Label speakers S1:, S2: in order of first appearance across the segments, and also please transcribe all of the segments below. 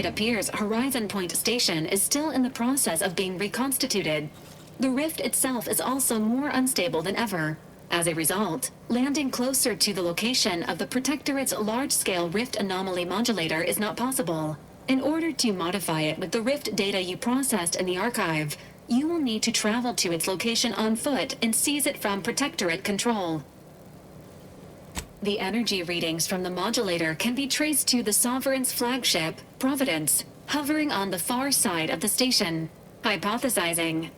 S1: It appears Horizon Point Station is still in the process of being reconstituted. The rift itself is also more unstable than ever. As a result, landing closer to the location of the Protectorate's large-scale rift anomaly modulator is not possible. In order to modify it with the rift data you processed in the archive, you will need to travel to its location on foot and seize it from Protectorate control. The energy readings from the modulator can be traced to the Sovereign's flagship, Providence, hovering on the far side of the station. Hypothesizing.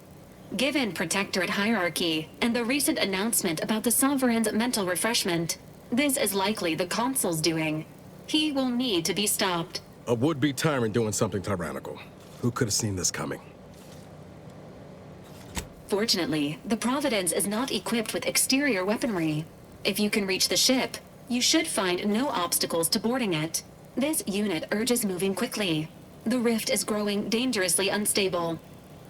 S1: Given Protectorate hierarchy and the recent announcement about the Sovereign's mental refreshment, this is likely the Consul's doing. He will need to be stopped.
S2: A would-be tyrant doing something tyrannical. Who could have seen this coming?
S1: Fortunately, the Providence is not equipped with exterior weaponry. If you can reach the ship, you should find no obstacles to boarding it. This unit urges moving quickly. The rift is growing dangerously unstable.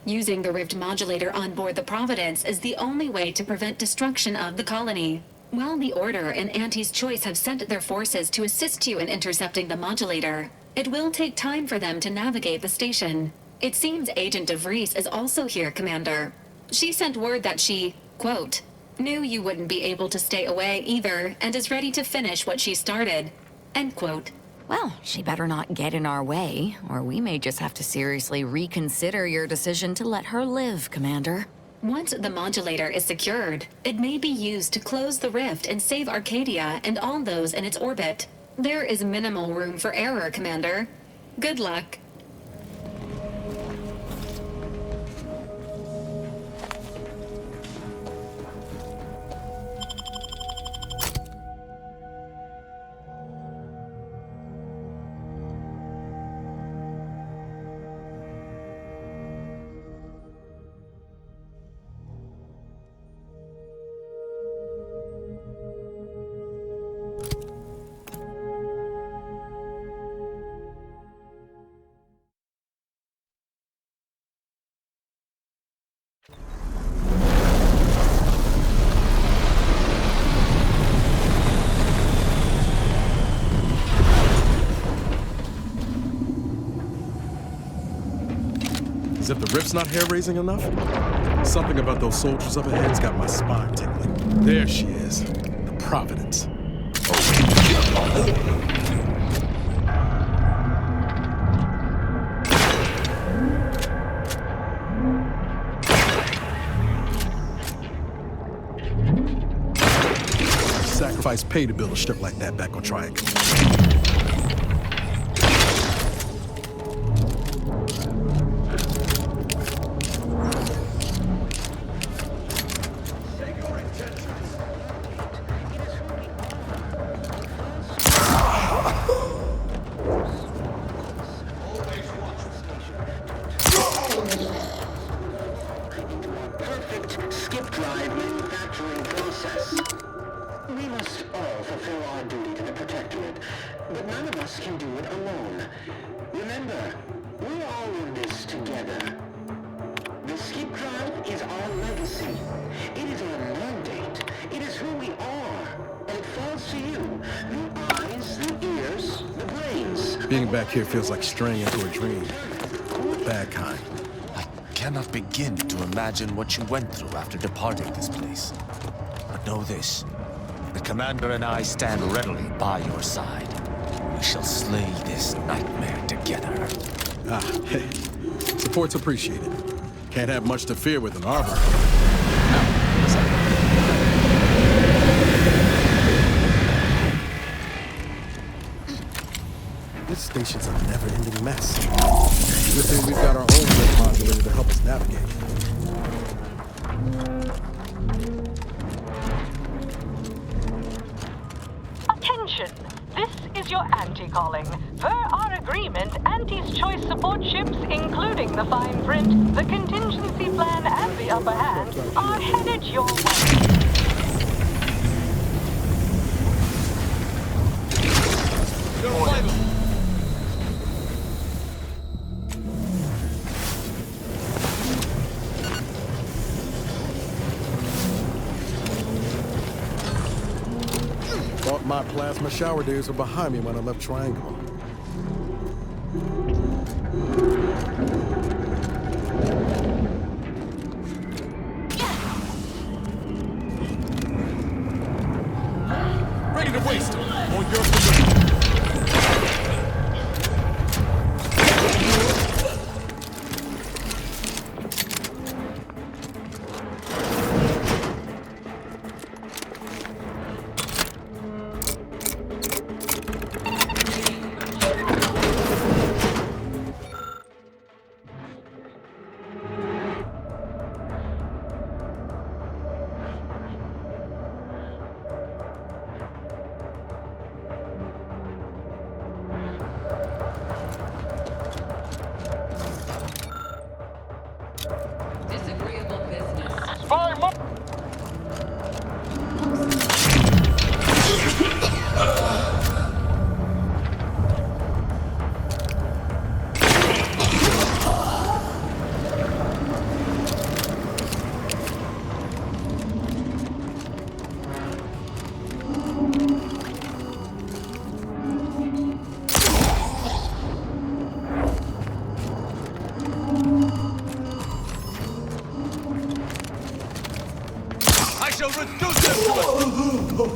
S1: Using the rift modulator on board the Providence is the only way to prevent destruction of the colony. While the Order and Auntie's Choice have sent their forces to assist you in intercepting the modulator, it will take time for them to navigate the station. It seems Agent DeVries is also here, Commander. She sent word that she, quote, knew you wouldn't be able to stay away either, and is ready to finish what she started. End quote.
S3: Well, she better not get in our way, or we may just have to seriously reconsider your decision to let her live, Commander.
S1: Once the modulator is secured, it may be used to close the rift and save Arcadia and all those in its orbit. There is minimal room for error, Commander. Good luck.
S2: As if the rift's not hair-raising enough? Something about those soldiers up ahead's got my spine tingling. There she is, the Providence. Sacrifice pay to build a strip like that back on Triangle. Being back here feels like straying into a dream. Bad kind.
S4: I cannot begin to imagine what you went through after departing this place. But know this, the Commander and I stand readily by your side. We shall slay this nightmare together.
S2: Ah, hey. Support's appreciated. Can't have much to fear with an arbor. This station's a never-ending mess. Good thing we've got our own rift modulator to help us navigate.
S5: Attention! This is your Auntie calling. Per our agreement, Auntie's Choice support ships, including the fine print, the contingency plan, and the upper hand, are headed your way.
S2: Thought my plasma shower days were behind me when I left Triangle.
S4: shall reduce them to it!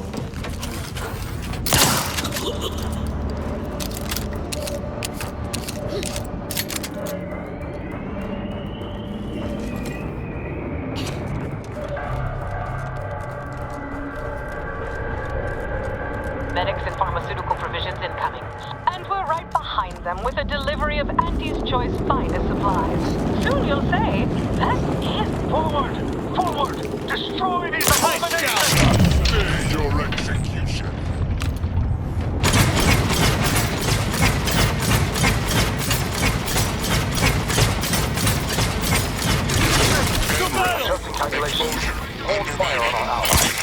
S5: Medics and pharmaceutical provisions incoming. And we're right behind them with a delivery of Auntie's Choice finest supplies. Soon you'll say, that is
S6: Forward! Forward! Destroy these abominations! Stay your execution. Adjusting calculations. Hold fire on our allies.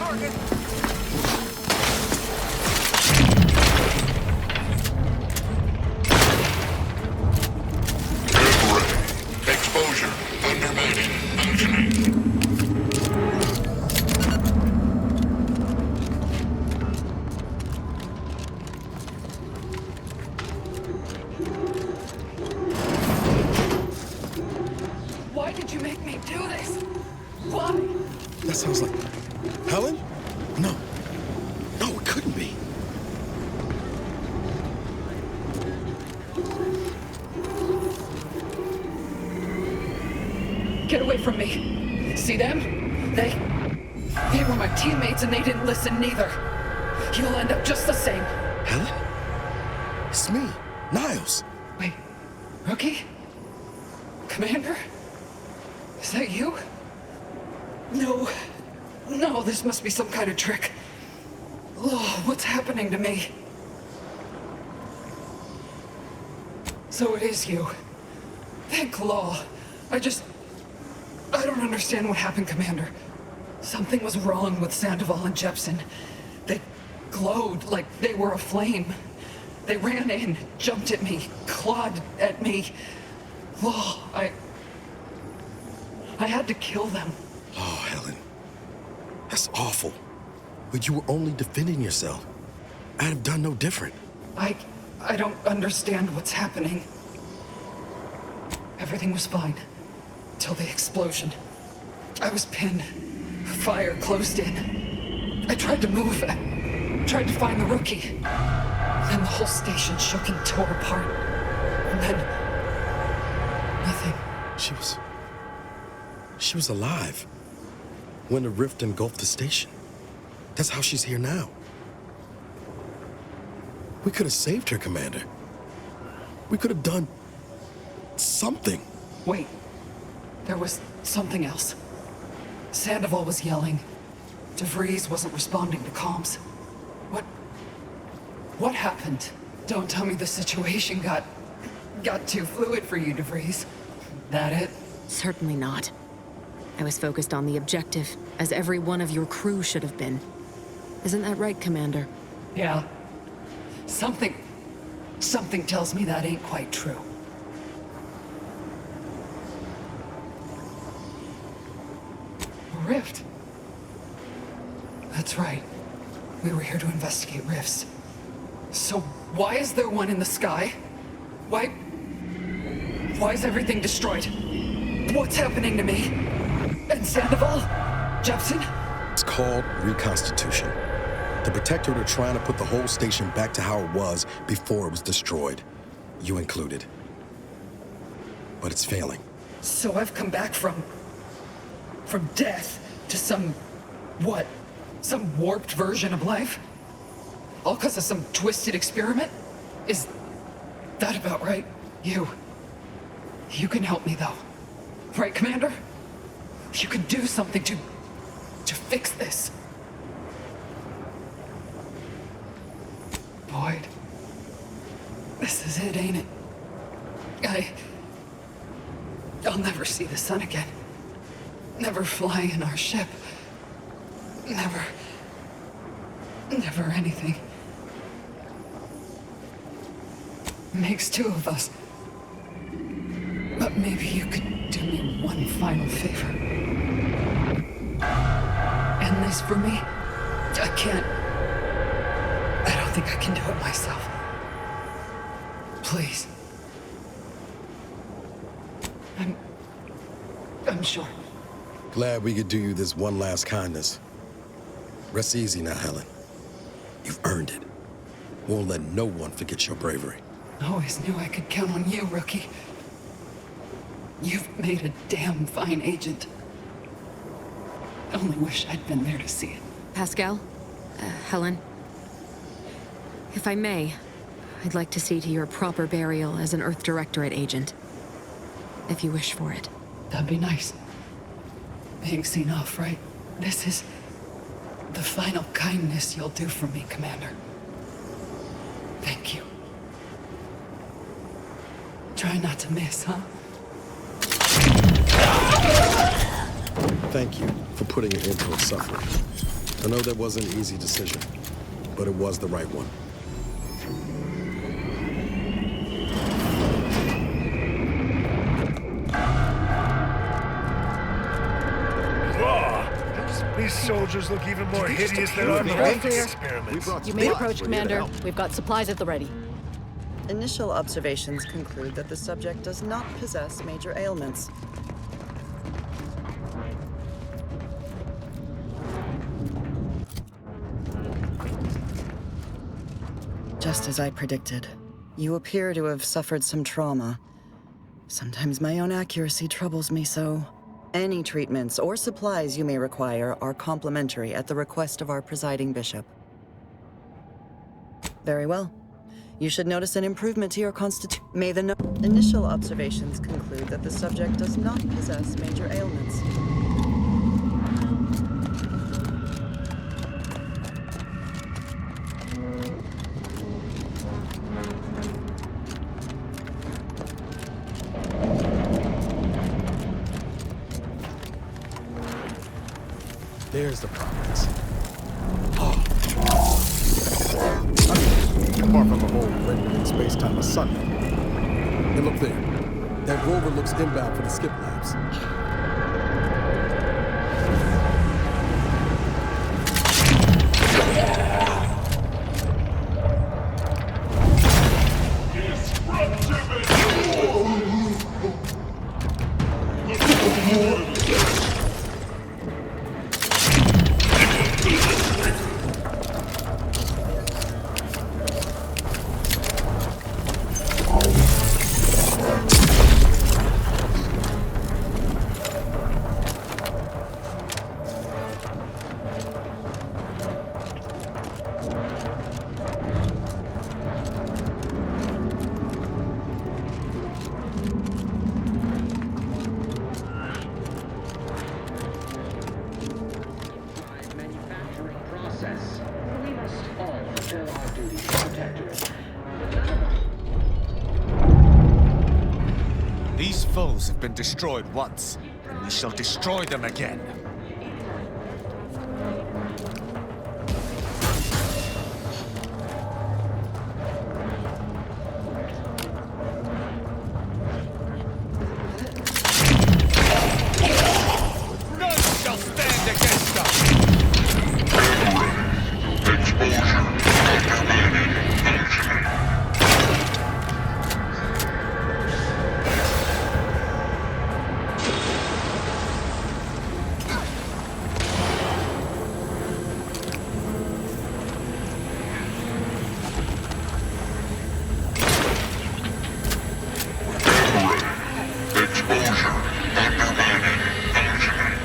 S6: V.A.L.E.R.I.E. Exposure. Undermining. Functioning.
S7: Why did you make me do this? Why?
S2: That sounds like... Helen? No. No, it couldn't be.
S7: Get away from me. See them? They were my teammates and they didn't listen neither. You'll end up just the same.
S2: Helen? It's me, Niles.
S7: Wait, Rookie? Commander? Is that you? No, this must be some kind of trick. Oh, what's happening to me? So it is you. Thank law. I don't understand what happened, Commander. Something was wrong with Sandoval and Jepson. They glowed like they were aflame. They ran in, jumped at me, clawed at me. Oh, I had to kill them.
S2: Oh, Helen. That's awful. But you were only defending yourself. I'd have done no different.
S7: I don't understand what's happening. Everything was fine. Till the explosion. I was pinned. Fire closed in. I tried to move. I tried to find the Rookie. Then the whole station shook and tore apart. And then... nothing.
S2: She was alive when the rift engulfed the station. That's how she's here now. We could have saved her, Commander. We could have done something.
S7: Wait. There was something else. Sandoval was yelling. DeVries wasn't responding to comms. What happened? Don't tell me the situation got too fluid for you, DeVries. That it?
S8: Certainly not. I was focused on the objective, as every one of your crew should have been. Isn't that right, Commander?
S7: Yeah. Something tells me that ain't quite true. A rift? That's right. We were here to investigate rifts. So why is there one in the sky? Why is everything destroyed? What's happening to me? And Sandoval? Jepson?
S2: It's called reconstitution. The Protectorate are trying to put the whole station back to how it was before it was destroyed. You included. But it's failing.
S7: So I've come back from death to some warped version of life? All because of some twisted experiment? Is that about right? You can help me though. Right, Commander? You can do something to fix this. Boyd. This is it, ain't it? I'll never see the sun again. Never fly in our ship. Never anything. Makes two of us. But maybe you could do me one final favor. End this for me? I don't think I can do it myself. Please. I'm sure.
S2: Glad we could do you this one last kindness. Rest easy now, Helen. You've earned it. Won't let no one forget your bravery.
S7: Always knew I could count on you, Rookie. You've made a damn fine agent. Only wish I'd been there to see it.
S8: Pascal? Helen? If I may, I'd like to see to your proper burial as an Earth Directorate agent. If you wish for it.
S7: That'd be nice. Being seen off, right? This is the final kindness you'll do for me, Commander. Thank you. Try not to miss, huh?
S2: Thank you for putting an end to her suffering. I know that wasn't an easy decision, but it was the right one.
S9: These soldiers look even more hideous than our monkey experiments.
S10: You may approach, Commander. We've got supplies at the ready.
S11: Initial observations conclude that the subject does not possess major ailments. Just as I predicted, you appear to have suffered some trauma. Sometimes my own accuracy troubles me so. Any treatments or supplies you may require are complimentary at the request of our presiding bishop. Very well. You should notice an improvement to your constitution. May the initial observations conclude that the subject does not possess major ailments.
S2: There's the progress.
S12: Apart from the whole rendering space-time a Sunday. And look there. That rover looks inbound for the skip labs.
S4: These foes have been destroyed once, and we shall destroy them again. None shall stand against us!
S6: Exposure undermining functioning. Exposure undermining functioning.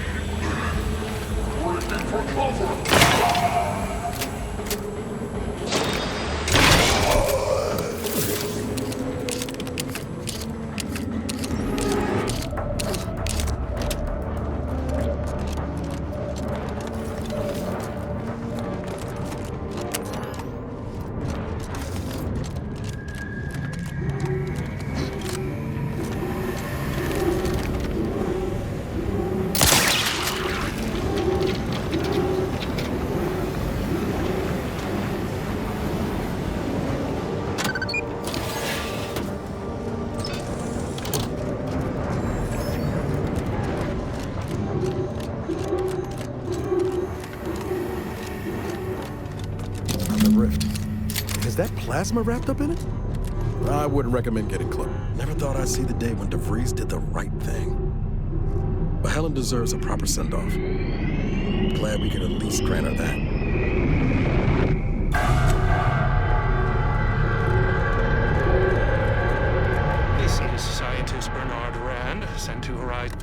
S6: Waiting for cover.
S12: The rift. Is that plasma wrapped up in it? I wouldn't recommend getting close.
S2: Never thought I'd see the day when DeVries did the right thing. But Helen deserves a proper send-off. Glad we could at least grant her that.
S13: This is Scientist Bernard Rand, sent to Horizon.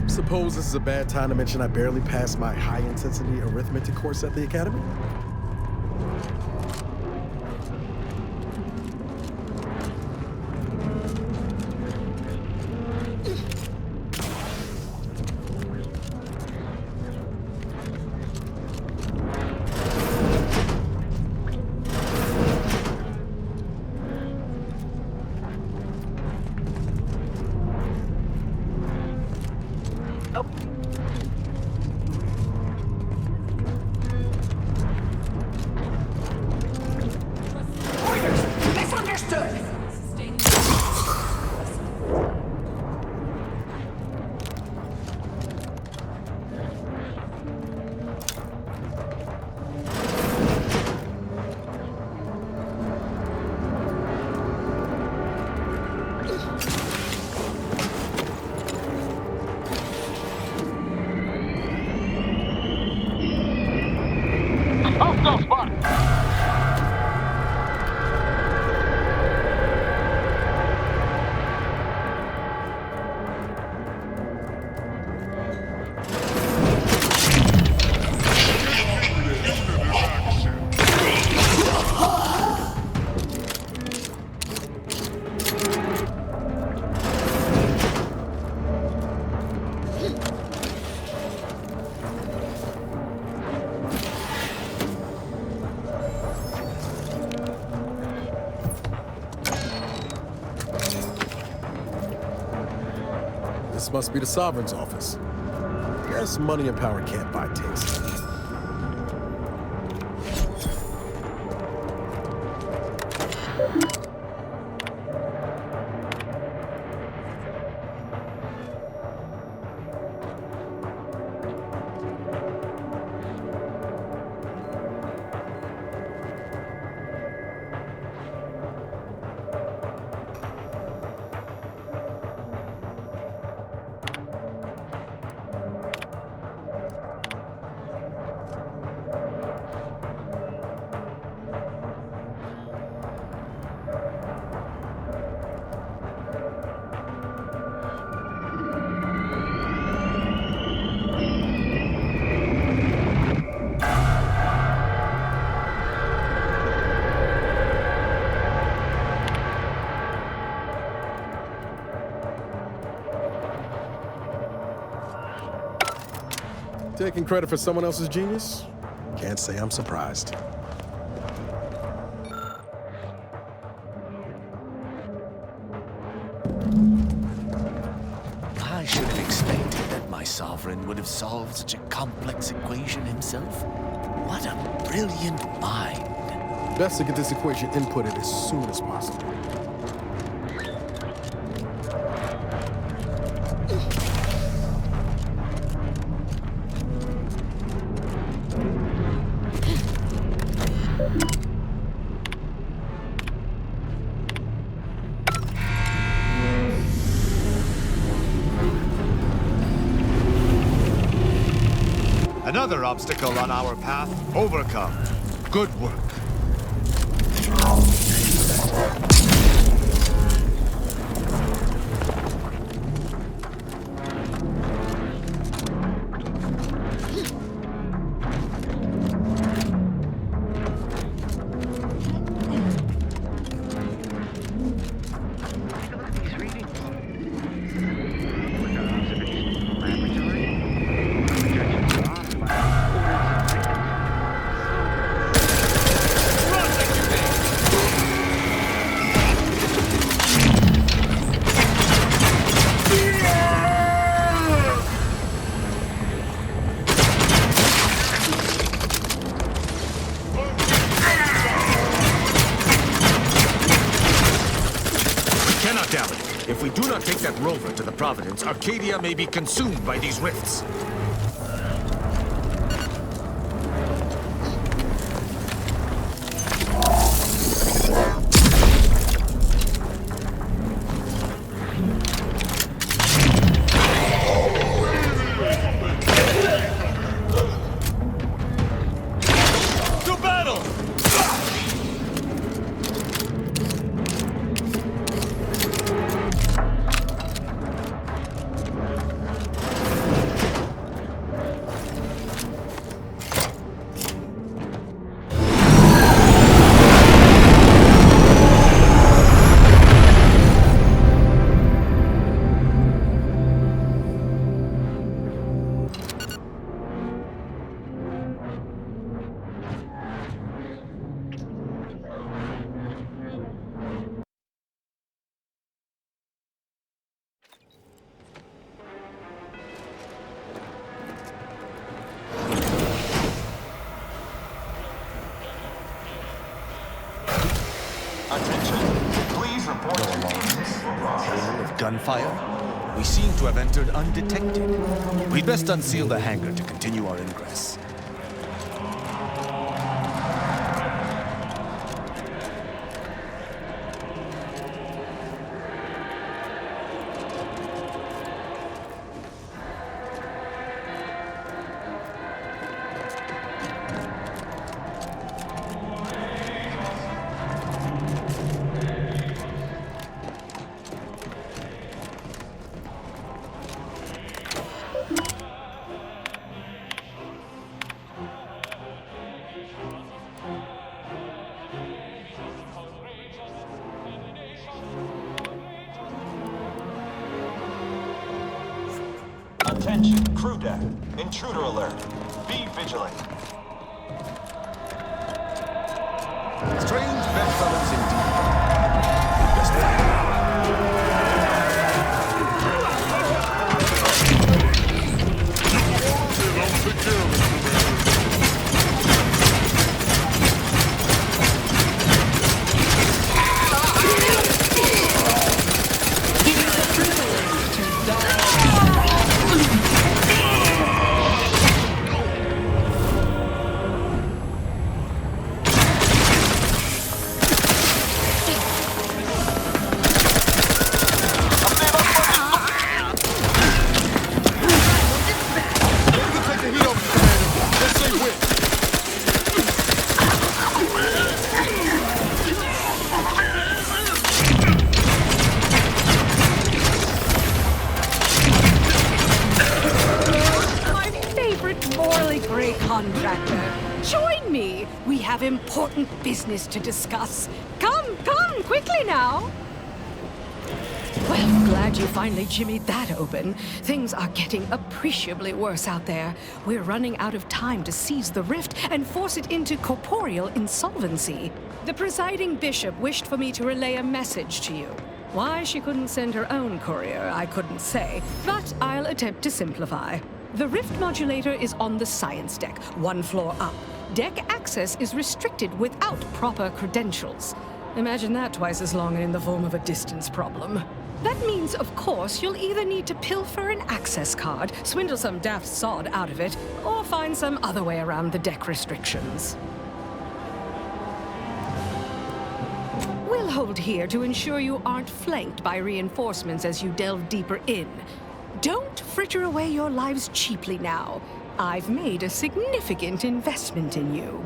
S12: Suppose this is a bad time to mention I barely passed my high-intensity arithmetic course at the academy? This must be the Sovereign's office. Guess money and power can't buy taste. Taking credit for someone else's genius?
S2: Can't say I'm surprised.
S4: I should have expected that my sovereign would have solved such a complex equation himself. What a brilliant mind.
S12: Best to get this equation inputted as soon as possible.
S4: Another obstacle on our path overcome. Good work. If we do not take that rover to the Providence, Arcadia may be consumed by these rifts. Gunfire? We seem to have entered undetected. We'd best unseal the hangar to continue our ingress.
S14: Attention, crew deck. Intruder alert. Be vigilant.
S4: Strange bedfellows indeed. We'd best find out.
S9: I'll take care of it.
S15: Important business to discuss. Come, quickly now.
S10: Well, glad you finally jimmied that open. Things are getting appreciably worse out there. We're running out of time to seize the rift and force it into corporeal insolvency. The presiding bishop wished for me to relay a message to you. Why she couldn't send her own courier, I couldn't say, but I'll attempt to simplify. The rift modulator is on the science deck, 1 floor up. Deck access is restricted without proper credentials. Imagine that twice as long and in the form of a distance problem. That means, of course, you'll either need to pilfer an access card, swindle some daft sod out of it, or find some other way around the deck restrictions. We'll hold here to ensure you aren't flanked by reinforcements as you delve deeper in. Don't fritter away your lives cheaply now. I've made a significant investment in you.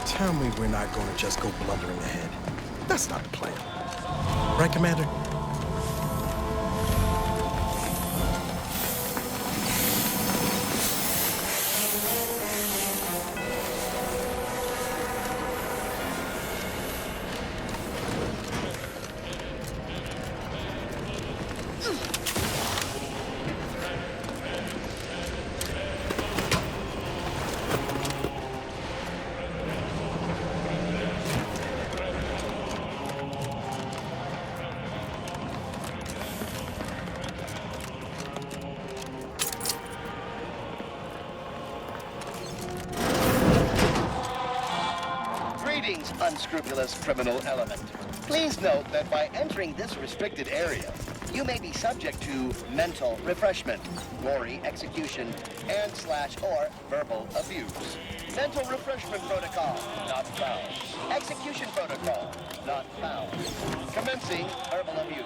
S2: Tell me we're not going to just go blundering ahead. That's not the plan. Right, Commander?
S15: Unscrupulous criminal element. Please note that by entering this restricted area, you may be subject to mental refreshment, gory execution, and/or verbal abuse. Mental refreshment protocol, not found. Execution protocol, not found. Commencing verbal abuse.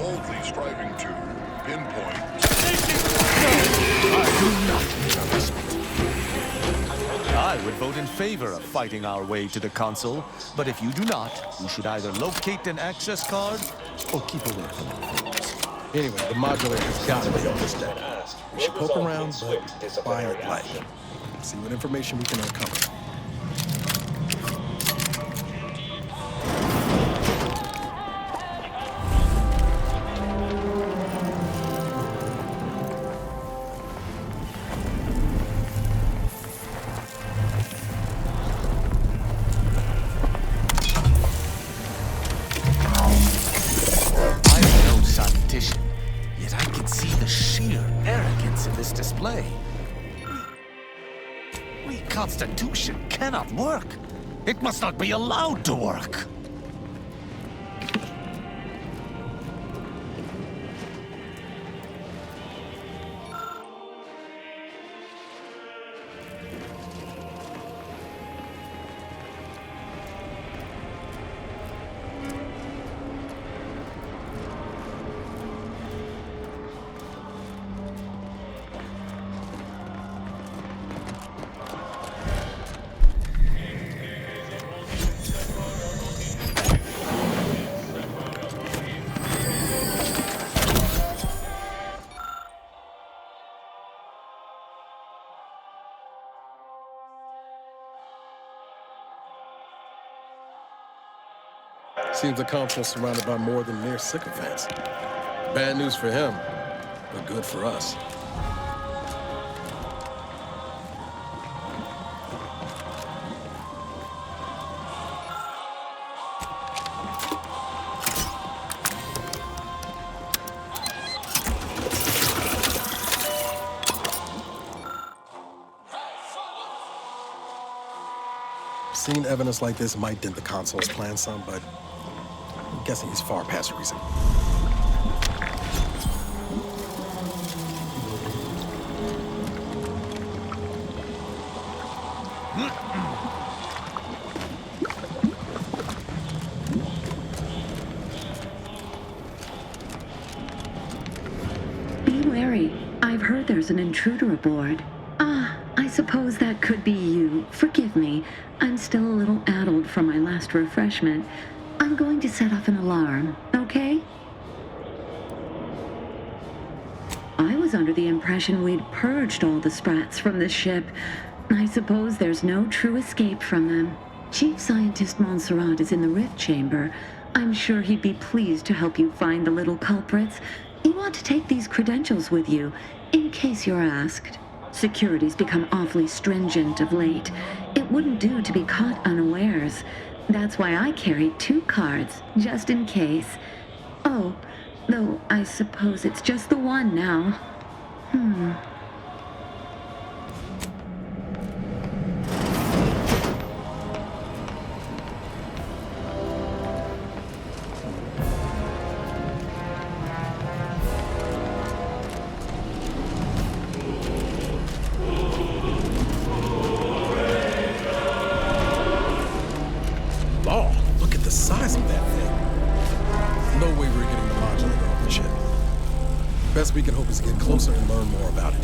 S6: boldly striving to pinpoint.
S4: I do not trust. I would vote in favor of fighting our way to the console, but if you do not, you should either locate an access card or keep away from our foes.
S12: Anyway, the modulator has got to be on this deck. We should poke around, but by it light. See what information we can uncover.
S4: Yet I can see the sheer arrogance in this display. Reconstitution cannot work. It must not be allowed to work.
S12: Seems the console's surrounded by more than mere sycophants. Bad news for him, but good for us. Seeing evidence like this might dent the console's plan some, but I'm guessing he's far past reason.
S16: Be wary. I've heard there's an intruder aboard. Ah, I suppose that could be you. Forgive me. I'm still a little addled from my last refreshment. I'm going to set off an alarm, okay? I was under the impression we'd purged all the sprats from this ship. I suppose there's no true escape from them. Chief Scientist Montserrat is in the rift chamber. I'm sure he'd be pleased to help you find the little culprits. You want to take these credentials with you, in case you're asked. Security's become awfully stringent of late. It wouldn't do to be caught unawares. That's why I carried 2 cards, just in case. Oh, though I suppose it's just the one now.
S12: Look at the size of that thing. No way we're getting the modulator off the ship. Best we can hope is to get closer and learn more about it.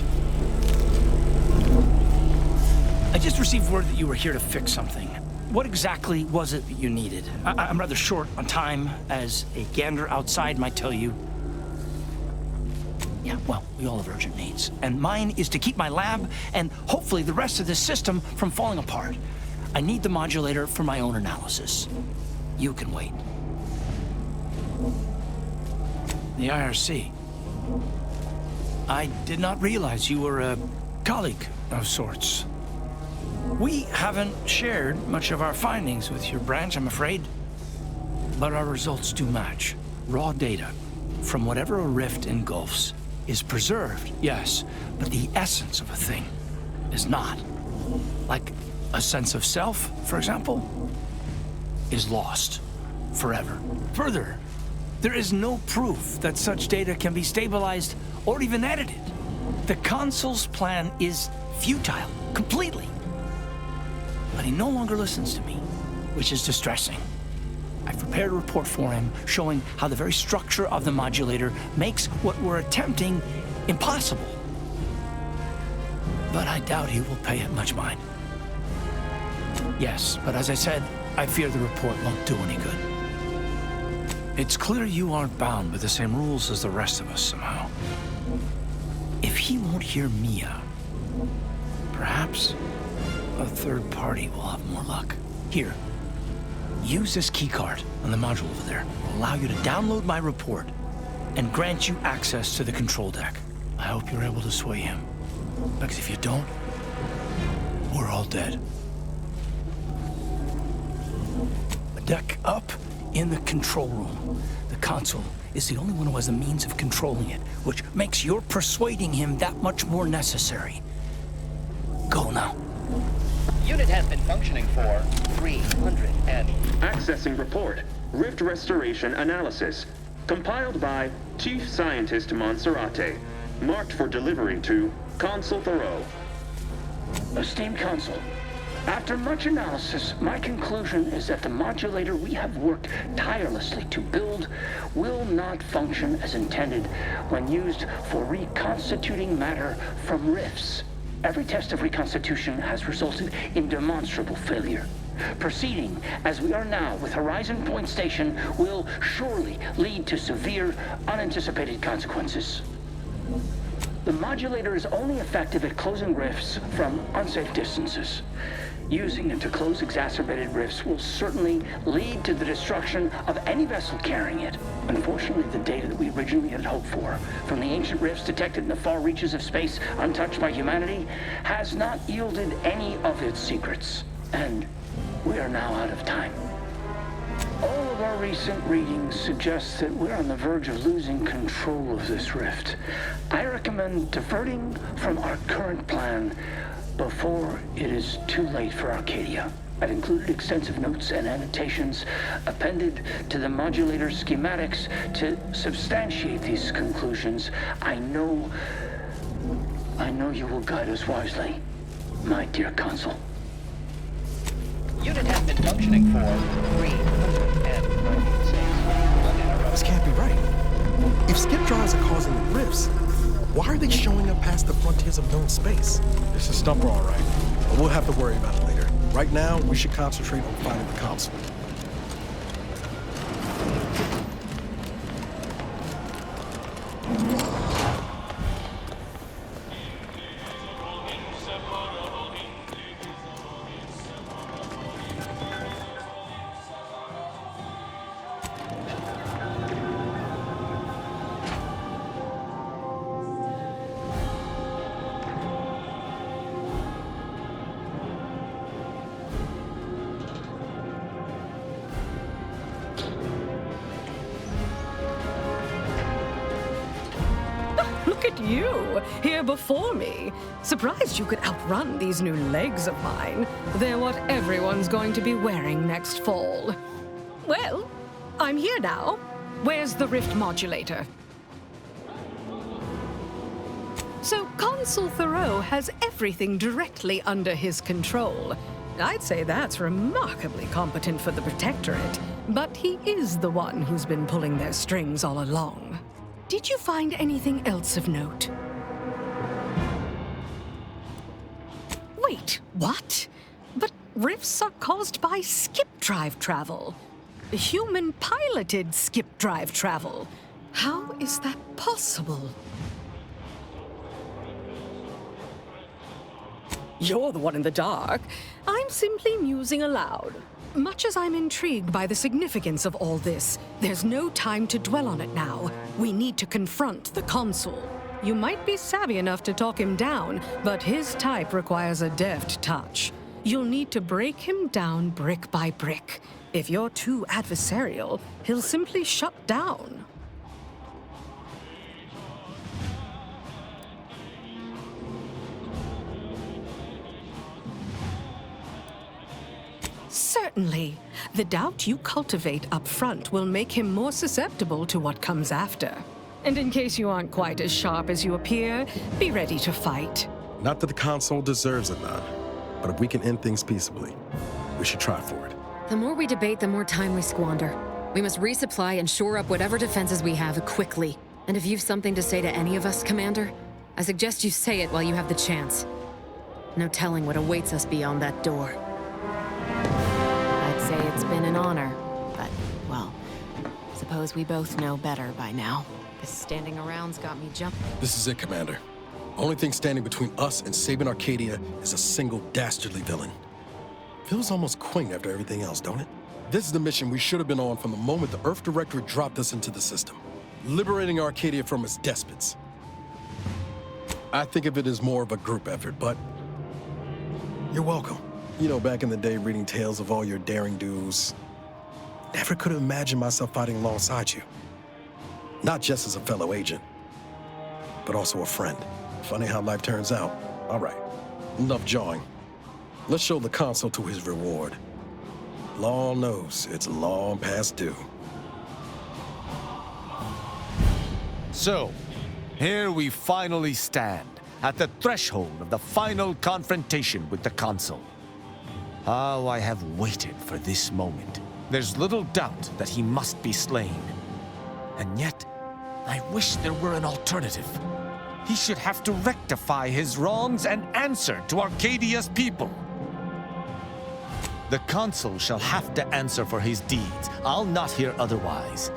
S17: I just received word that you were here to fix something. What exactly was it that you needed? I'm rather short on time, as a gander outside might tell you. Yeah, well, we all have urgent needs. And mine is to keep my lab and hopefully the rest of this system from falling apart. I need the modulator for my own analysis. You can wait. The IRC. I did not realize you were a colleague of sorts. We haven't shared much of our findings with your branch, I'm afraid. But our results do match. Raw data from whatever a rift engulfs is preserved, yes, but the essence of a thing is not. Like a sense of self, for example, is lost forever. Further, there is no proof that such data can be stabilized or even edited. The consul's plan is futile, completely. But he no longer listens to me, which is distressing. I prepared a report for him showing how the very structure of the modulator makes what we're attempting impossible. But I doubt he will pay it much mind. Yes, but as I said, I fear the report won't do any good. It's clear you aren't bound by the same rules as the rest of us somehow. If he won't hear me out, perhaps a third party will have more luck. Here, use this keycard on the module over there. It'll allow you to download my report and grant you access to the control deck. I hope you're able to sway him, because if you don't, we're all dead. A deck up in the control room. The console is the only one who has the means of controlling it, which makes your persuading him that much more necessary. Go now.
S15: Unit has been functioning for 300 and...
S18: Accessing report. Rift restoration analysis. Compiled by Chief Scientist Monserrate. Marked for delivery to Consul V.A.L.E.R.I.E.
S19: Esteemed Consul, after much analysis, my conclusion is that the modulator we have worked tirelessly to build will not function as intended when used for reconstituting matter from rifts. Every test of reconstitution has resulted in demonstrable failure. Proceeding as we are now with Horizon Point Station will surely lead to severe, unanticipated consequences. The modulator is only effective at closing rifts from unsafe distances. Using it to close exacerbated rifts will certainly lead to the destruction of any vessel carrying it. Unfortunately, the data that we originally had hoped for from the ancient rifts detected in the far reaches of space untouched by humanity has not yielded any of its secrets. And we are now out of time. All of our recent readings suggest that we're on the verge of losing control of this rift. I recommend diverting from our current plan before it is too late for Arcadia. I've included extensive notes and annotations appended to the modulator schematics to substantiate these conclusions. I know you will guide us wisely, my dear Consul.
S15: Unit has been functioning for 396.
S12: This can't be right. If skip drives are causing the rifts, why are they showing up past the frontiers of known space?
S20: It's a stumper, all right.
S12: But we'll have to worry about it later. Right now, we should concentrate on finding the console.
S10: Look at you, here before me. Surprised you could outrun these new legs of mine. They're what everyone's going to be wearing next fall. Well, I'm here now. Where's the rift modulator? So Consul V.A.L.E.R.I.E has everything directly under his control. I'd say that's remarkably competent for the Protectorate, but he is the one who's been pulling their strings all along. Did you find anything else of note? Wait, what? But rifts are caused by skip drive travel. Human-piloted skip drive travel. How is that possible? You're the one in the dark. I'm simply musing aloud. Much as I'm intrigued by the significance of all this, there's no time to dwell on it now. We need to confront the Consul. You might be savvy enough to talk him down, but his type requires a deft touch. You'll need to break him down brick by brick. If you're too adversarial, he'll simply shut down. Certainly. The doubt you cultivate up front will make him more susceptible to what comes after. And in case you aren't quite as sharp as you appear, be ready to fight.
S2: Not that the console deserves it, none. But if we can end things peaceably, we should try for it.
S8: The more we debate, the more time we squander. We must resupply and shore up whatever defenses we have quickly. And if you've something to say to any of us, Commander, I suggest you say it while you have the chance. No telling what awaits us beyond that door.
S3: I'd say it's been an honor, but, well, suppose we both know better by now. This standing around's got me jumping.
S2: This is it, Commander. Only thing standing between us and saving Arcadia is a single dastardly villain. Feels almost quaint after everything else, don't it? This is the mission we should have been on from the moment the Earth Directorate dropped us into the system. Liberating Arcadia from its despots. I think of it as more of a group effort, but you're welcome. You know, back in the day, reading tales of all your daring do's, never could have imagined myself fighting alongside you. Not just as a fellow agent, but also a friend. Funny how life turns out. All right, enough jawing. Let's show the consul to his reward. Law knows it's long past due.
S4: So, here we finally stand, at the threshold of the final confrontation with the consul. How I have waited for this moment. There's little doubt that he must be slain. And yet, I wish there were an alternative. He should have to rectify his wrongs and answer to Arcadia's people. The consul shall have to answer for his deeds. I'll not hear otherwise.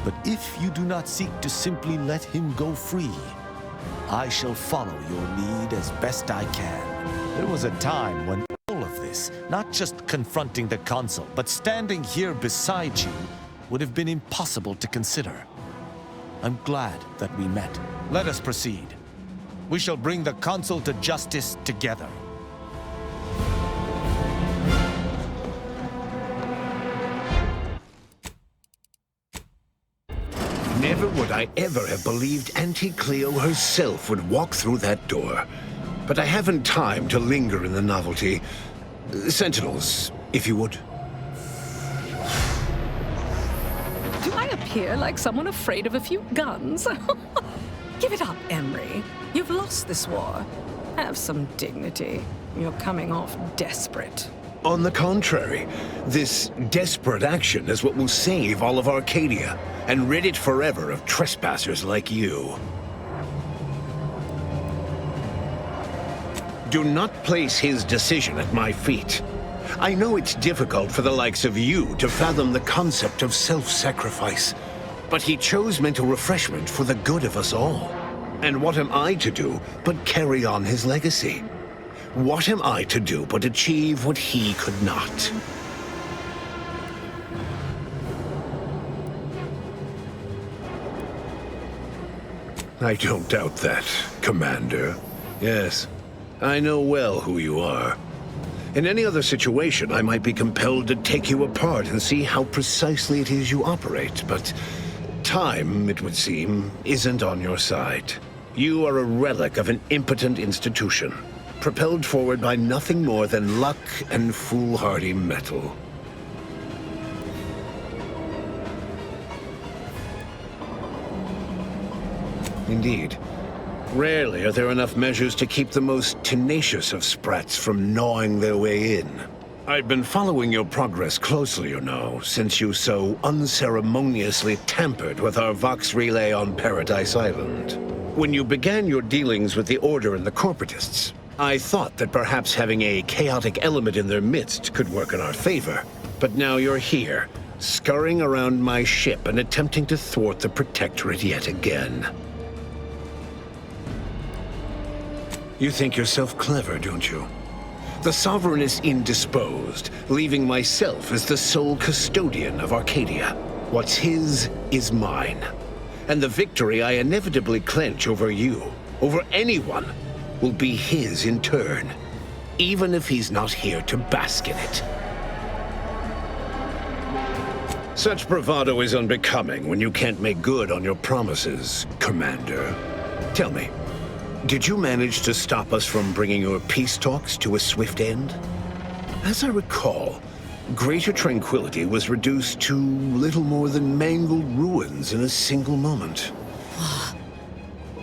S4: But if you do not seek to simply let him go free, I shall follow your lead as best I can. There was a time when all of this, not just confronting the consul, but standing here beside you, would have been impossible to consider. I'm glad that we met. Let us proceed. We shall bring the consul to justice together.
S20: Never would I ever have believed Auntie Cleo herself would walk through that door. But I haven't time to linger in the novelty. Sentinels, if you would.
S10: Do I appear like someone afraid of a few guns? Give it up, Emery. You've lost this war. Have some dignity. You're coming off desperate.
S20: On the contrary, this desperate action is what will save all of Arcadia and rid it forever of trespassers like you. Do not place his decision at my feet. I know it's difficult for the likes of you to fathom the concept of self-sacrifice, but he chose mental refreshment for the good of us all. And what am I to do but carry on his legacy? What am I to do but achieve what he could not? I don't doubt that, Commander. Yes, I know well who you are. In any other situation, I might be compelled to take you apart and see how precisely it is you operate, but time, it would seem, isn't on your side. You are a relic of an impotent institution, propelled forward by nothing more than luck and foolhardy metal. Indeed. Rarely are there enough measures to keep the most tenacious of sprats from gnawing their way in. I've been following your progress closely, you know, since you so unceremoniously tampered with our Vox relay on Paradise Island. When you began your dealings with the Order and the Corporatists, I thought that perhaps having a chaotic element in their midst could work in our favor. But now you're here, scurrying around my ship and attempting to thwart the Protectorate yet again. You think yourself clever, don't you? The Sovereign is indisposed, leaving myself as the sole custodian of Arcadia. What's his is mine. And the victory I inevitably clench over you, over anyone, will be his in turn, even if he's not here to bask in it. Such bravado is unbecoming when you can't make good on your promises, Commander. Tell me, did you manage to stop us from bringing your peace talks to a swift end? As I recall, Greater Tranquility was reduced to little more than mangled ruins in a single moment.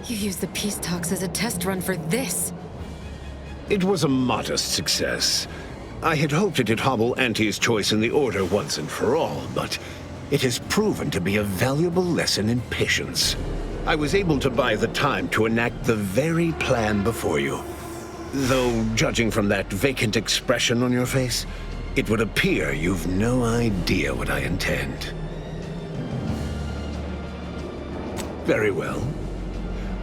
S8: You used the peace talks as a test run for this.
S20: It was a modest success. I had hoped it'd hobble Auntie's choice in the Order once and for all, but It has proven to be a valuable lesson in patience. I was able to buy the time to enact the very plan before you. Though, judging from that vacant expression on your face, it would appear you've no idea what I intend. Very well.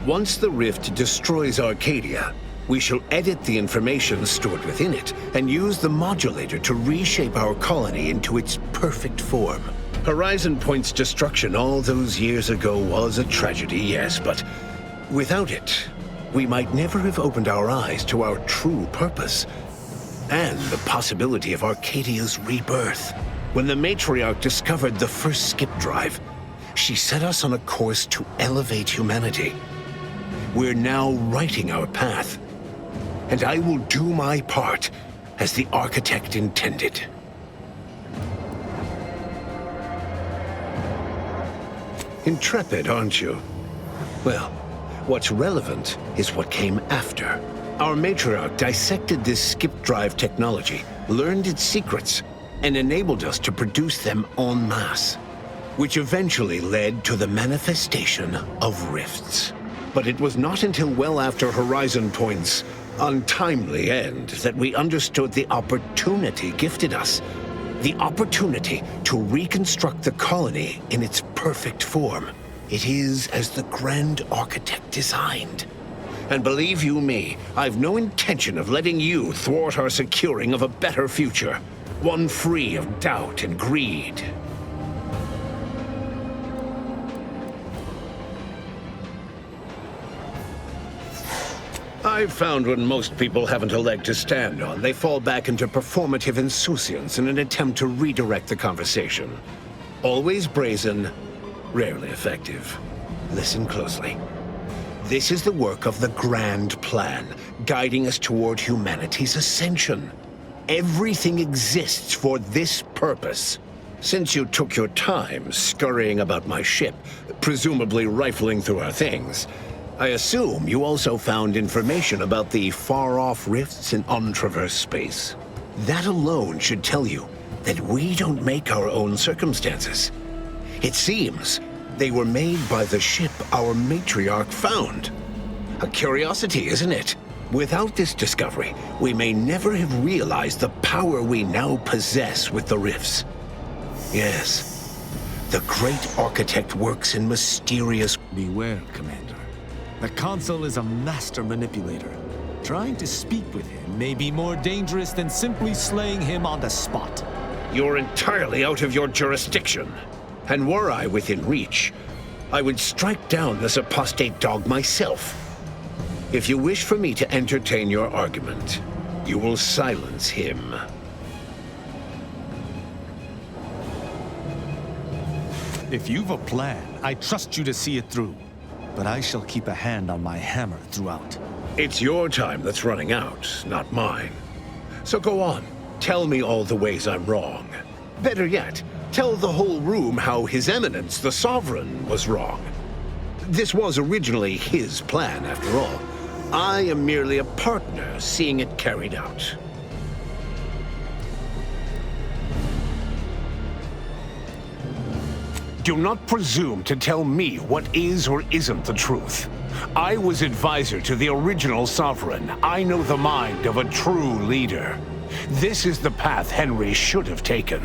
S20: Once the rift destroys Arcadia, we shall edit the information stored within it and use the modulator to reshape our colony into its perfect form. Horizon Point's destruction all those years ago was a tragedy, yes, but without it, we might never have opened our eyes to our true purpose and the possibility of Arcadia's rebirth. When the Matriarch discovered the first skip drive, she set us on a course to elevate humanity. We're now writing our path, and I will do my part as the Architect intended. Intrepid, aren't you? Well, what's relevant is what came after. Our Matriarch dissected this skip drive technology, learned its secrets, and enabled us to produce them en masse, which eventually led to the manifestation of rifts. But it was not until well after Horizon Point's untimely end that we understood the opportunity gifted us. The opportunity to reconstruct the colony in its perfect form. It is as the Grand Architect designed. And believe you me, I've no intention of letting you thwart our securing of a better future, one free of doubt and greed. I've found when most people haven't a leg to stand on, they fall back into performative insouciance in an attempt to redirect the conversation. Always brazen, rarely effective. Listen closely. This is the work of the Grand Plan, guiding us toward humanity's ascension. Everything exists for this purpose. Since you took your time scurrying about my ship, presumably rifling through our things, I assume you also found information about the far-off rifts in untraversed space. That alone should tell you that we don't make our own circumstances. It seems they were made by the ship our Matriarch found. A curiosity, isn't it? Without this discovery, we may never have realized the power we now possess with the rifts. Yes, the Great Architect works in mysterious...
S4: Beware, Commander. The Consul is a master manipulator. Trying to speak with him may be more dangerous than simply slaying him on the spot.
S20: You're entirely out of your jurisdiction. And were I within reach, I would strike down this apostate dog myself. If you wish for me to entertain your argument, you will silence him.
S4: If you've a plan, I trust you to see it through. But I shall keep a hand on my hammer throughout.
S20: It's your time that's running out, not mine. So go on, tell me all the ways I'm wrong. Better yet, tell the whole room how His Eminence, the Sovereign, was wrong. This was originally his plan, after all. I am merely a partner seeing it carried out. Do not presume to tell me what is or isn't the truth. I was advisor to the original Sovereign. I know the mind of a true leader. This is the path Henry should have taken.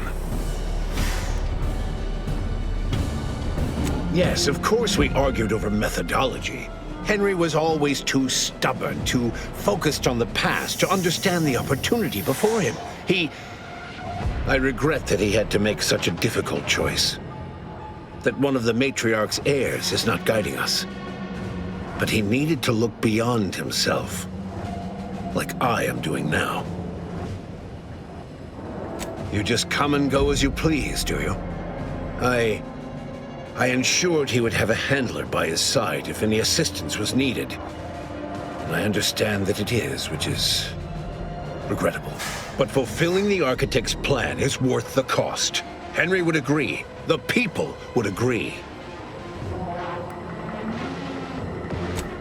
S20: Yes, of course we argued over methodology. Henry was always too stubborn, too focused on the past to understand the opportunity before him. I regret that he had to make such a difficult choice. That one of the Matriarch's heirs is not guiding us. But he needed to look beyond himself, like I am doing now. You just come and go as you please, do you? I ensured he would have a handler by his side if any assistance was needed. And I understand that it is, which is regrettable. But fulfilling the Architect's plan is worth the cost. Henry would agree. The people would agree.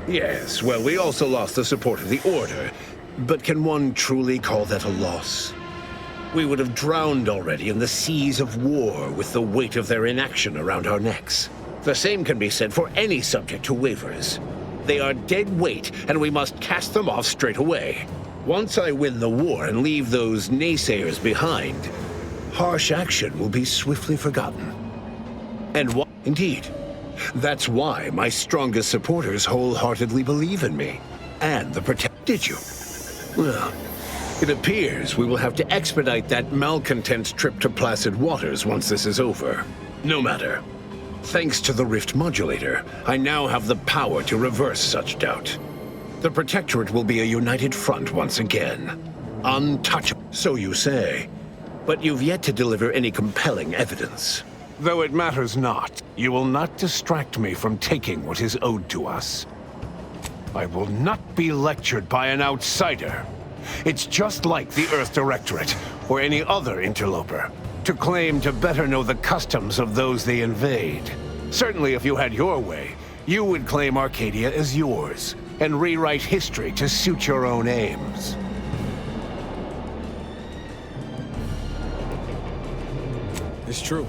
S20: Yes, well, we also lost the support of the Order. But can one truly call that a loss? we would have drowned already in the seas of war with the weight of their inaction around our necks. The same can be said for any subject to waivers. They are dead weight, and we must cast them off straight away. Once I win the war and leave those naysayers behind, harsh action will be swiftly forgotten. And indeed, that's why my strongest supporters wholeheartedly believe in me. And the Did you? Well, it appears we will have to expedite that malcontent's trip to placid waters once this is over. No matter. Thanks to the Rift Modulator, I now have the power to reverse such doubt. The Protectorate will be a united front once again. Untouchable, so you say. But you've yet to deliver any compelling evidence. Though it matters not, you will not distract me from taking what is owed to us. I will not be lectured by an outsider. It's just like the Earth Directorate, or any other interloper, to claim to better know the customs of those they invade. Certainly if you had your way, you would claim Arcadia as yours, and rewrite history to suit your own aims.
S2: It's true.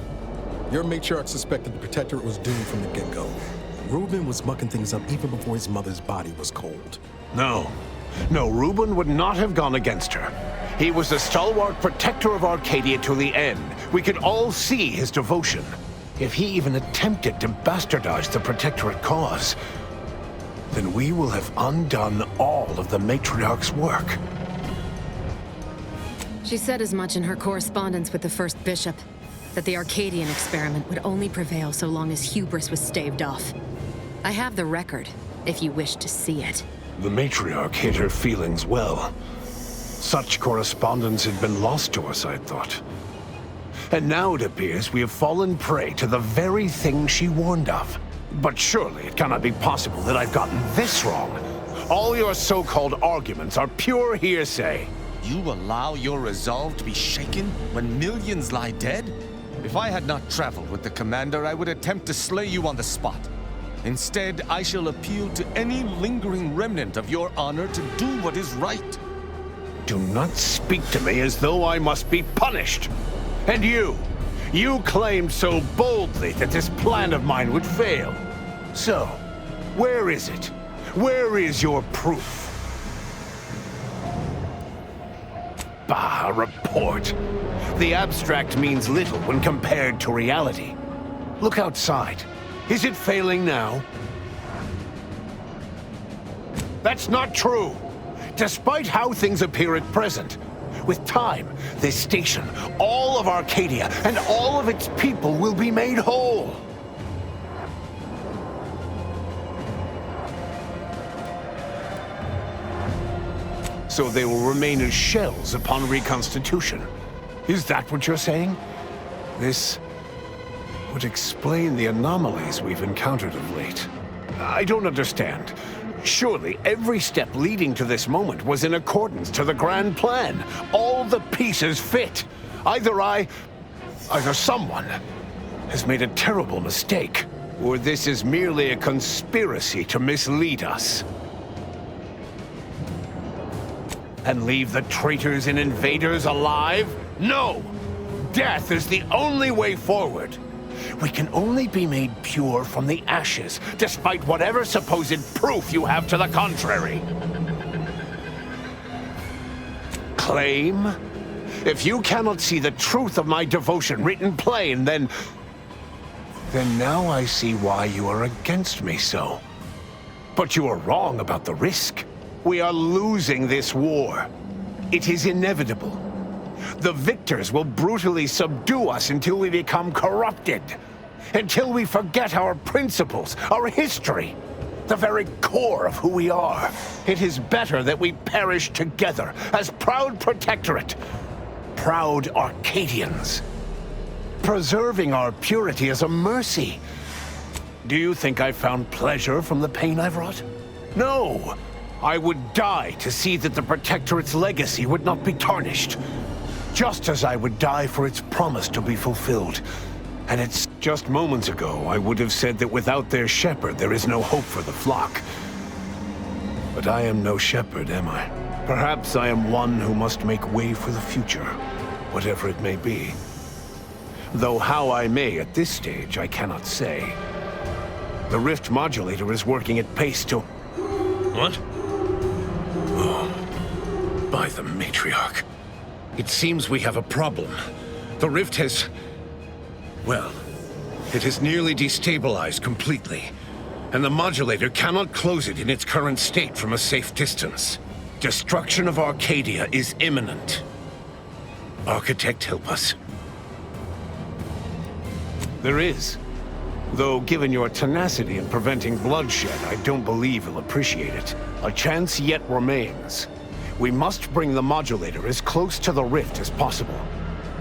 S2: Your matriarch suspected the Protectorate was doomed from the get-go. Reuben was mucking things up even before his mother's body was cold.
S20: No, Reuben would not have gone against her. He was the stalwart protector of Arcadia to the end. We could all see his devotion. If he even attempted to bastardize the Protectorate cause, then we will have undone all of the matriarch's work.
S8: She said as much in her correspondence with the First Bishop, that the Arcadian experiment would only prevail so long as hubris was staved off. I have the record, if you wish to see it.
S20: The matriarch hid her feelings well. Such correspondence had been lost to us, I thought. And now it appears we have fallen prey to the very thing she warned of. But surely it cannot be possible that I've gotten this wrong. All your so-called arguments are pure hearsay.
S4: You allow your resolve to be shaken when millions lie dead? If I had not traveled with the Commander, I would attempt to slay you on the spot. Instead, I shall appeal to any lingering remnant of your honor to do what is right.
S20: Do not speak to me as though I must be punished. And you claimed so boldly that this plan of mine would fail. So, where is it? Where is your proof? Bah, a report. The abstract means little when compared to reality. Look outside. Is it failing now? That's not true. Despite how things appear at present, with time, this station, all of Arcadia, and all of its people will be made whole. So they will remain as shells upon reconstitution. Is that what you're saying? This would explain the anomalies we've encountered of late. I don't understand. Surely every step leading to this moment was in accordance to the grand plan. All the pieces fit. Either someone has made a terrible mistake, or this is merely a conspiracy to mislead us. And leave the traitors and invaders alive? No! Death is the only way forward. We can only be made pure from the ashes, despite whatever supposed proof you have to the contrary. Claim? If you cannot see the truth of my devotion written plain, then now I see why you are against me so. But you are wrong about the risk. We are losing this war. It is inevitable. The victors will brutally subdue us until we become corrupted. Until we forget our principles, our history, the very core of who we are. It is better that we perish together as proud Protectorate, proud Arcadians. Preserving our purity is a mercy. Do you think I found pleasure from the pain I've wrought? No! I would die to see that the Protectorate's legacy would not be tarnished. Just as I would die for its promise to be fulfilled. And it's just moments ago I would have said that without their shepherd there is no hope for the flock. But I am no shepherd, am I? Perhaps I am one who must make way for the future. whatever it may be. Though how I may at this stage, I cannot say. The rift modulator is working at pace to... What? Oh, by the matriarch. It seems we have a problem. The rift has... well, it has nearly destabilized completely, and the modulator cannot close it in its current state from a safe distance. Destruction of Arcadia is imminent. Architect, help us. There is. Though, given your tenacity in preventing bloodshed, I don't believe you'll appreciate it. A chance yet remains. We must bring the modulator as close to the rift as possible.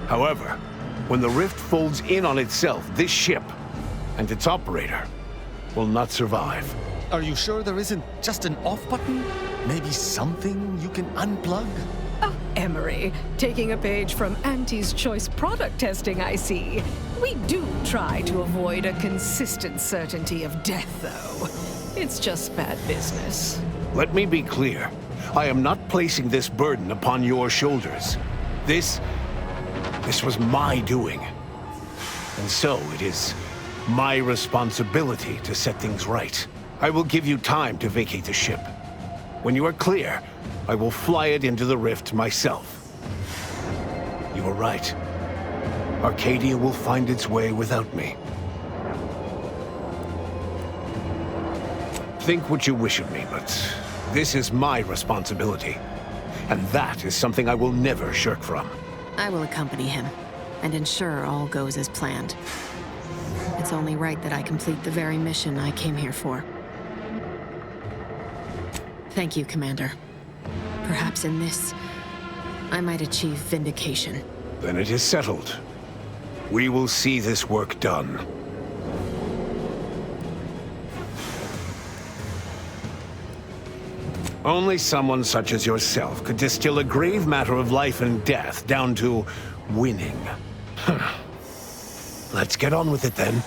S20: However, when the rift folds in on itself, this ship and its operator will not survive.
S4: Are you sure there isn't just an off button? Maybe something you can unplug?
S10: Oh, Emery, taking a page from Auntie's Choice product testing, I see. We do try to avoid a consistent certainty of death, though. It's just bad business.
S20: Let me be clear. I am not placing this burden upon your shoulders. This was my doing. And so it is my responsibility to set things right. I will give you time to vacate the ship. When you are clear, I will fly it into the rift myself. You are right. Arcadia will find its way without me. Think what you wish of me, but this is my responsibility. And that is something I will never shirk from.
S8: I will accompany him and ensure all goes as planned. It's only right that I complete the very mission I came here for. Thank you, Commander. Perhaps in this, I might achieve vindication.
S20: Then it is settled. We will see this work done. Only someone such as yourself could distill a grave matter of life and death down to winning. Let's get on with it then.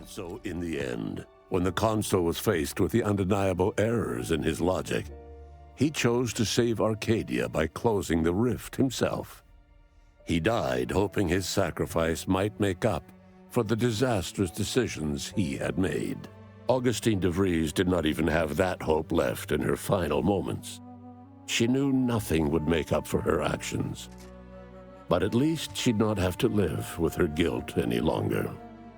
S21: So, in the end, when the Consul was faced with the undeniable errors in his logic, he chose to save Arcadia by closing the rift himself. He died hoping his sacrifice might make up for the disastrous decisions he had made. Augustine de Vries did not even have that hope left in her final moments. She knew nothing would make up for her actions. But at least she'd not have to live with her guilt any longer.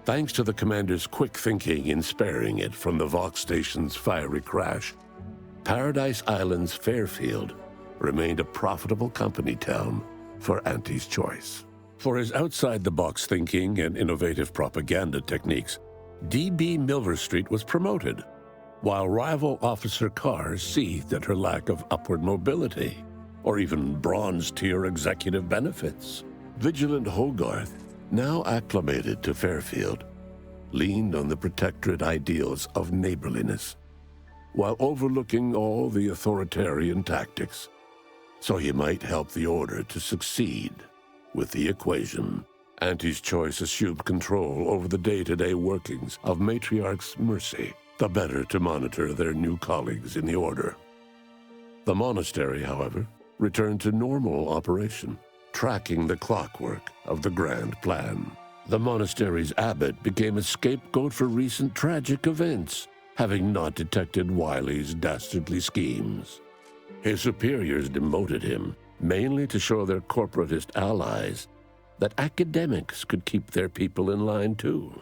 S21: Thanks to the Commander's quick thinking in sparing it from the Vox station's fiery crash, Paradise Island's Fairfield remained a profitable company town for Auntie's Choice. For his outside-the-box thinking and innovative propaganda techniques, D.B. Milver Street was promoted, while rival officer cars seethed at her lack of upward mobility, or even bronze-tier executive benefits. Vigilant Hogarth, now acclimated to Fairfield, leaned on the protectorate ideals of neighborliness, while overlooking all the authoritarian tactics, so he might help the Order to succeed with the equation. Auntie's Choice assumed control over the day-to-day workings of Matriarch's Mercy, the better to monitor their new colleagues in the Order. The monastery, however, returned to normal operation, tracking the clockwork of the grand plan. The monastery's abbot became a scapegoat for recent tragic events, having not detected Wily.'s dastardly schemes. His superiors demoted him, mainly to show their corporatist allies that academics could keep their people in line too.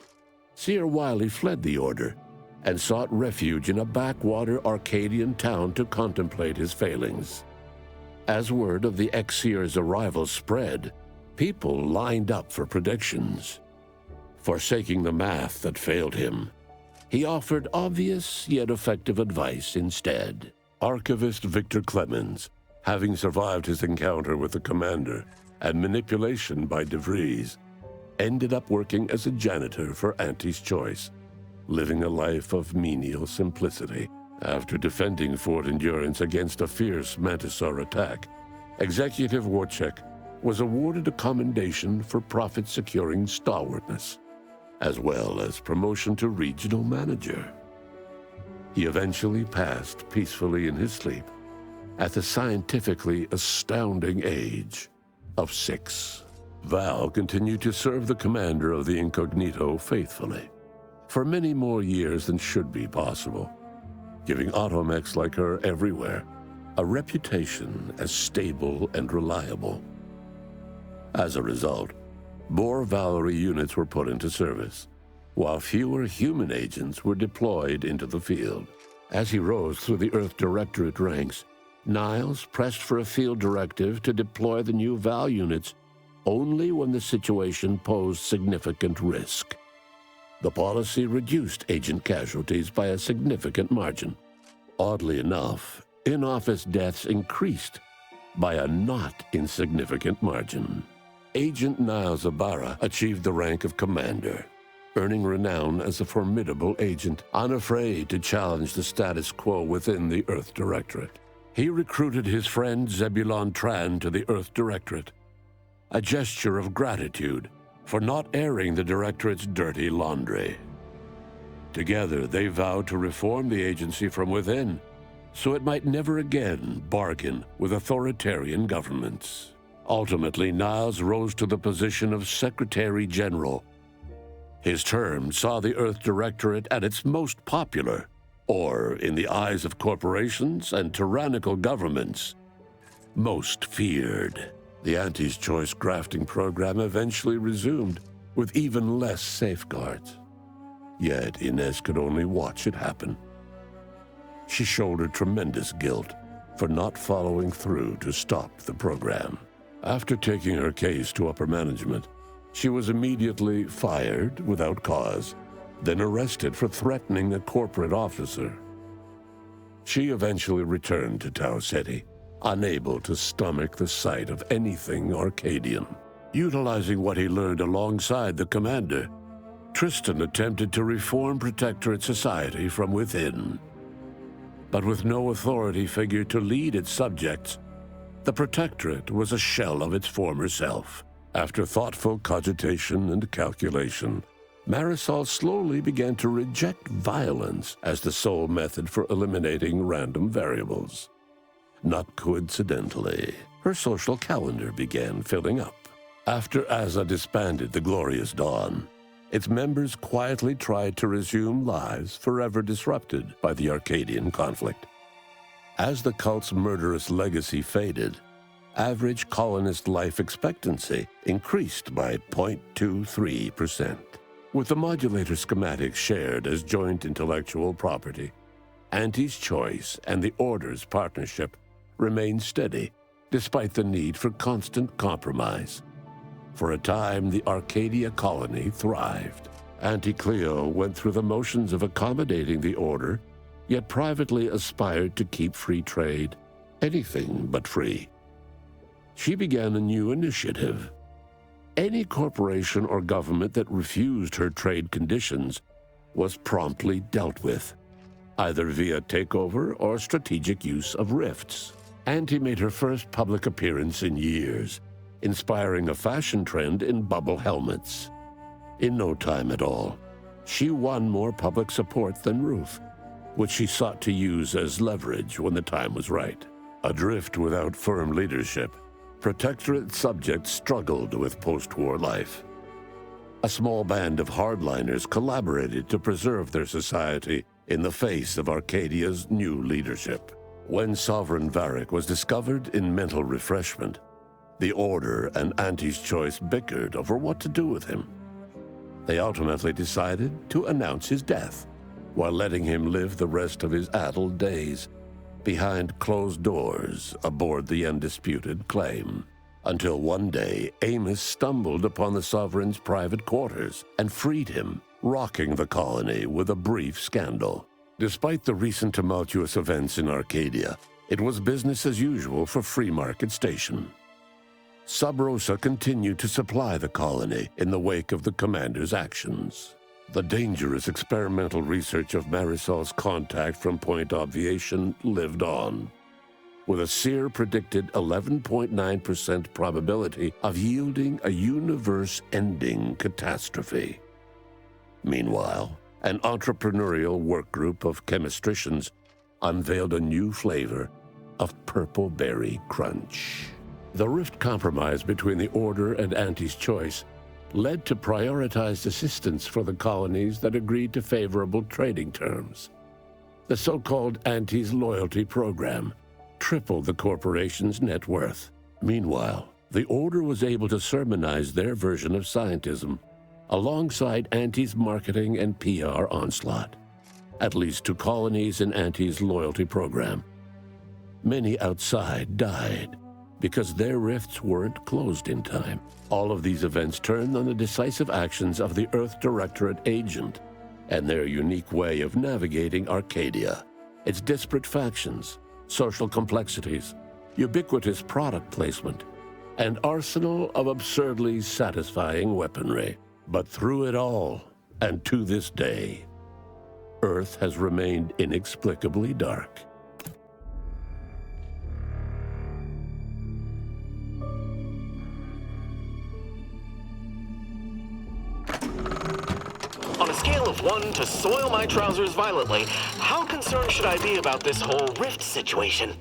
S21: Seer Wily fled the Order and sought refuge in a backwater Arcadian town to contemplate his failings. As word of the ex-seer's arrival spread, people lined up for predictions. Forsaking the math that failed him, he offered obvious yet effective advice instead. Archivist Victor Clemens, having survived his encounter with the commander and manipulation by DeVries, ended up working as a janitor for Auntie's Choice, living a life of menial simplicity. After defending Fort Endurance against a fierce Mantisaur attack, Executive Warchek was awarded a commendation for profit-securing stalwartness, as well as promotion to regional manager. He eventually passed peacefully in his sleep at the scientifically astounding age of 6. Val continued to serve the commander of the Incognito faithfully for many more years than should be possible, giving automechs like her everywhere a reputation as stable and reliable. As a result, more V.A.L.E.R.I.E units were put into service, while fewer human agents were deployed into the field. As he rose through the Earth Directorate ranks, Niles pressed for a field directive to deploy the new VAL units only when the situation posed significant risk. The policy reduced agent casualties by a significant margin. Oddly enough, in-office deaths increased by a not insignificant margin. Agent Niles Ibarra achieved the rank of commander, earning renown as a formidable agent, unafraid to challenge the status quo within the Earth Directorate. He recruited his friend Zebulon Tran to the Earth Directorate, a gesture of gratitude for not airing the Directorate's dirty laundry. Together, they vowed to reform the agency from within, so it might never again bargain with authoritarian governments. Ultimately, Niles rose to the position of Secretary General. His term saw the Earth Directorate at its most popular, or, in the eyes of corporations and tyrannical governments, most feared. The Auntie's Choice grafting program eventually resumed, with even less safeguards. Yet Inez could only watch it happen. She shouldered tremendous guilt for not following through to stop the program. After taking her case to upper management, she was immediately fired without cause, then arrested for threatening a corporate officer. She eventually returned to Tau Ceti, unable to stomach the sight of anything Arcadian. Utilizing what he learned alongside the commander, Tristan attempted to reform Protectorate society from within. But with no authority figure to lead its subjects, the Protectorate was a shell of its former self. After thoughtful cogitation and calculation, Marisol slowly began to reject violence as the sole method for eliminating random variables. Not coincidentally, her social calendar began filling up. After Azza disbanded the Glorious Dawn, its members quietly tried to resume lives forever disrupted by the Arcadian conflict. As the cult's murderous legacy faded, average colonist life expectancy increased by 0.23%. With the modulator schematics shared as joint intellectual property, Auntie's Choice and the Order's partnership remained steady, despite the need for constant compromise. For a time, the Arcadia colony thrived. Auntie Cleo went through the motions of accommodating the Order, yet privately aspired to keep free trade anything but free. She began a new initiative. Any corporation or government that refused her trade conditions was promptly dealt with, either via takeover or strategic use of rifts. Auntie made her first public appearance in years, inspiring a fashion trend in bubble helmets. In no time at all, she won more public support than Ruth, which she sought to use as leverage when the time was right. Adrift without firm leadership, Protectorate subjects struggled with post-war life. A small band of hardliners collaborated to preserve their society in the face of Arcadia's new leadership. When Sovereign Varric was discovered in mental refreshment, the Order and Auntie's Choice bickered over what to do with him. They ultimately decided to announce his death, while letting him live the rest of his addled days behind closed doors aboard the undisputed claim. Until one day, Amos stumbled upon the Sovereign's private quarters and freed him, rocking the colony with a brief scandal. Despite the recent tumultuous events in Arcadia, it was business as usual for Free Market Station. Sub Rosa continued to supply the colony in the wake of the commander's actions. The dangerous experimental research of Marisol's contact from Point Obviation lived on, with a Seer predicted 11.9% probability of yielding a universe-ending catastrophe. Meanwhile, an entrepreneurial work group of chemistricians unveiled a new flavor of Purple Berry Crunch. The rift compromise between the Order and Auntie's Choice led to prioritized assistance for the colonies that agreed to favorable trading terms. The so-called Auntie's Loyalty Program tripled the corporation's net worth. Meanwhile, the Order was able to sermonize their version of scientism alongside Auntie's marketing and PR onslaught. At least 2 colonies in Auntie's Loyalty Program. Many outside died because their rifts weren't closed in time. All of these events turned on the decisive actions of the Earth Directorate agent and their unique way of navigating Arcadia, its disparate factions, social complexities, ubiquitous product placement, and arsenal of absurdly satisfying weaponry. But through it all, and to this day, Earth has remained inexplicably dark.
S1: On a scale of 1 to soil my trousers violently, how concerned should I be about this whole rift situation?